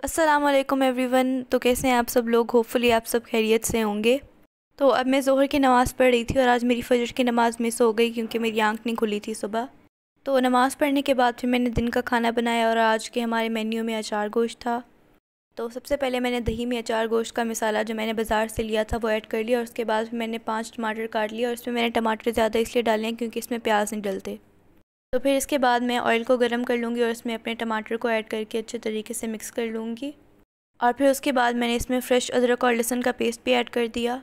अस्सलाम वालेकुम एवरीवन। तो कैसे हैं आप सब लोग? होपफुली आप सब खैरियत से होंगे। तो अब मैं ज़ोहर की नमाज़ पढ़ रही थी और आज मेरी फजर की नमाज़ मिस हो गई क्योंकि मेरी आंख नहीं खुली थी सुबह। तो नमाज़ पढ़ने के बाद फिर मैंने दिन का खाना बनाया और आज के हमारे मेन्यू में अचार गोश्त था। तो सबसे पहले मैंने दही में अचार गोश्त का मसाला जो मैंने बाज़ार से लिया था वो ऐड कर लिया और उसके बाद फिर मैंने 5 टमाटर काट लिए और इसमें मैंने टमाटर ज़्यादा इसलिए डाले हैं क्योंकि इसमें प्याज नहीं डलते। तो फिर इसके बाद मैं ऑयल को गर्म कर लूँगी और इसमें अपने टमाटर को ऐड करके अच्छे तरीके से मिक्स कर लूँगी। और फिर उसके बाद मैंने इसमें फ़्रेश अदरक और लहसुन का पेस्ट भी ऐड कर दिया।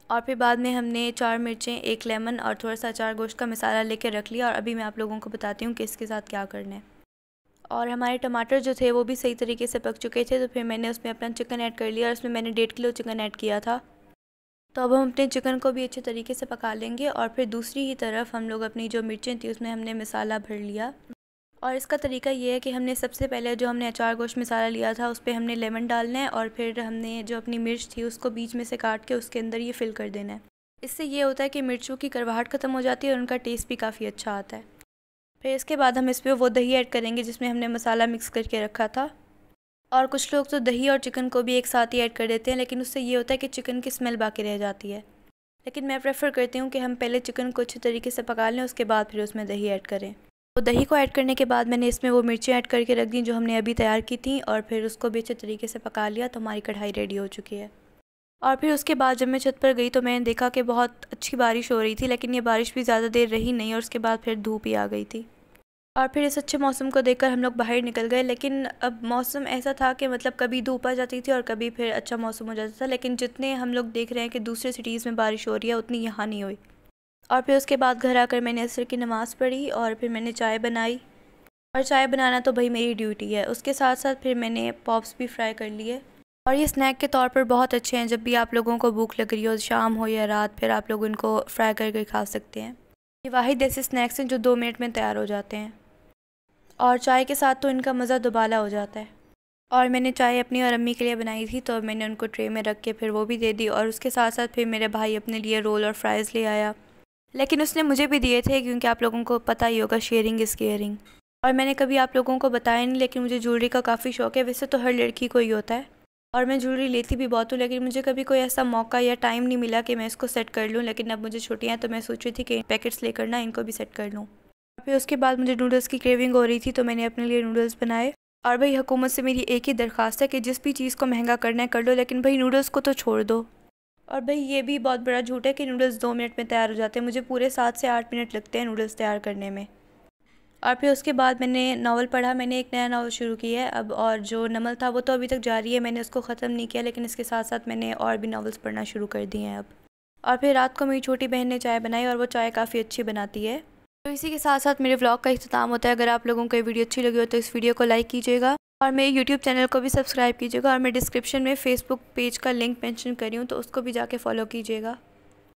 और फिर बाद में हमने 4 मिर्चें, 1 लेमन और थोड़ा सा अचार गोश्त का मसाला लेके रख लिया और अभी मैं आप लोगों को बताती हूँ कि इसके साथ क्या करना है। और हमारे टमाटर जो थे वो भी सही तरीके से पक चुके थे, तो फिर मैंने उसमें अपना चिकन ऐड कर लिया और उसमें मैंने 1.5 किलो चिकन ऐड किया था। तो अब हम अपने चिकन को भी अच्छे तरीके से पका लेंगे और फिर दूसरी ही तरफ हम लोग अपनी जो मिर्चें थी उसमें हमने मसाला भर लिया। और इसका तरीका ये है कि हमने सबसे पहले जो हमने अचार गोश्त मसाला लिया था उस पर हमने लेमन डालना है और फिर हमने जो अपनी मिर्च थी उसको बीच में से काट के उसके अंदर ये फिल कर देना है। इससे ये होता है कि मिर्चों की कड़वाहट ख़त्म हो जाती है और उनका टेस्ट भी काफ़ी अच्छा आता है। फिर इसके बाद हम इस पर वो दही ऐड करेंगे जिसमें हमने मसाला मिक्स करके रखा था। और कुछ लोग तो दही और चिकन को भी एक साथ ही ऐड कर देते हैं, लेकिन उससे ये होता है कि चिकन की स्मेल बाकी रह जाती है। लेकिन मैं प्रेफर करती हूँ कि हम पहले चिकन को अच्छे तरीके से पका लें, उसके बाद फिर उसमें दही ऐड करें। तो दही को ऐड करने के बाद मैंने इसमें वो मिर्चें ऐड करके रख दी जो हमने अभी तैयार की थी और फिर उसको भी अच्छे तरीके से पका लिया। तो हमारी कढ़ाई रेडी हो चुकी है। और फिर उसके बाद जब मैं छत पर गई तो मैंने देखा कि बहुत अच्छी बारिश हो रही थी, लेकिन ये बारिश भी ज़्यादा देर रही नहीं और उसके बाद फिर धूप ही आ गई थी। और फिर इस अच्छे मौसम को देखकर हम लोग बाहर निकल गए, लेकिन अब मौसम ऐसा था कि मतलब कभी धूप आ जाती थी और कभी फिर अच्छा मौसम हो जाता था। लेकिन जितने हम लोग देख रहे हैं कि दूसरे सिटीज़ में बारिश हो रही है उतनी यहाँ नहीं हुई। और फिर उसके बाद घर आकर मैंने असर की नमाज़ पढ़ी और फिर मैंने चाय बनाई। और चाय बनाना तो भाई मेरी ड्यूटी है। उसके साथ साथ फिर मैंने पॉप्स भी फ्राई कर लिए और ये स्नैक के तौर पर बहुत अच्छे हैं। जब भी आप लोगों को भूख लग रही हो, शाम हो या रात, फिर आप लोग इनको फ्राई करके खा सकते हैं। ये वाहिद ऐसे स्नैक्स हैं जो 2 मिनट में तैयार हो जाते हैं और चाय के साथ तो इनका मज़ा दुबाला हो जाता है। और मैंने चाय अपनी और अम्मी के लिए बनाई थी तो मैंने उनको ट्रे में रख के फिर वो भी दे दी। और उसके साथ साथ फिर मेरे भाई अपने लिए रोल और फ्राइज़ ले आया, लेकिन उसने मुझे भी दिए थे क्योंकि आप लोगों को पता ही होगा शेयरिंग इज़ केयरिंग। और मैंने कभी आप लोगों को बताया नहीं, लेकिन मुझे ज्वेलरी का काफ़ी शौक़ है। वैसे तो हर लड़की को ही होता है और मैं ज्वेलरी लेती भी बहुत हूँ, लेकिन मुझे कभी कोई ऐसा मौका या टाइम नहीं मिला कि मैं इसको सेट कर लूँ। लेकिन अब मुझे छुट्टियाँ हैं तो मैं सोच रही थी कि पैकेट्स लेकर ना इनको भी सेट कर लूँ। फिर उसके बाद मुझे नूडल्स की क्रेविंग हो रही थी तो मैंने अपने लिए नूडल्स बनाए। और भाई हुकूमत से मेरी एक ही दरख्वास्त है कि जिस भी चीज़ को महंगा करना है कर लो, लेकिन भाई नूडल्स को तो छोड़ दो। और भाई ये भी बहुत बड़ा झूठ है कि नूडल्स 2 मिनट में तैयार हो जाते हैं। मुझे पूरे 7 से 8 मिनट लगते हैं नूडल्स तैयार करने में। और फिर उसके बाद मैंने नावल पढ़ा। मैंने एक नया नावल शुरू किया है अब, और जो नमल था वो तो अभी तक जारी है, मैंने उसको ख़त्म नहीं किया, लेकिन इसके साथ साथ मैंने और भी नावल्स पढ़ना शुरू कर दिए हैं अब। और फिर रात को मेरी छोटी बहन ने चाय बनाई और वो चाय काफ़ी अच्छी बनाती है। तो इसी के साथ साथ मेरे व्लॉग का इख्तिताम होता है। अगर आप लोगों को ये वीडियो अच्छी लगी हो तो इस वीडियो को लाइक कीजिएगा और मेरे यूट्यूब चैनल को भी सब्सक्राइब कीजिएगा। और मैं डिस्क्रिप्शन में फ़ेसबुक पेज का लिंक मेंशन करी हूँ तो उसको भी जाके फॉलो कीजिएगा।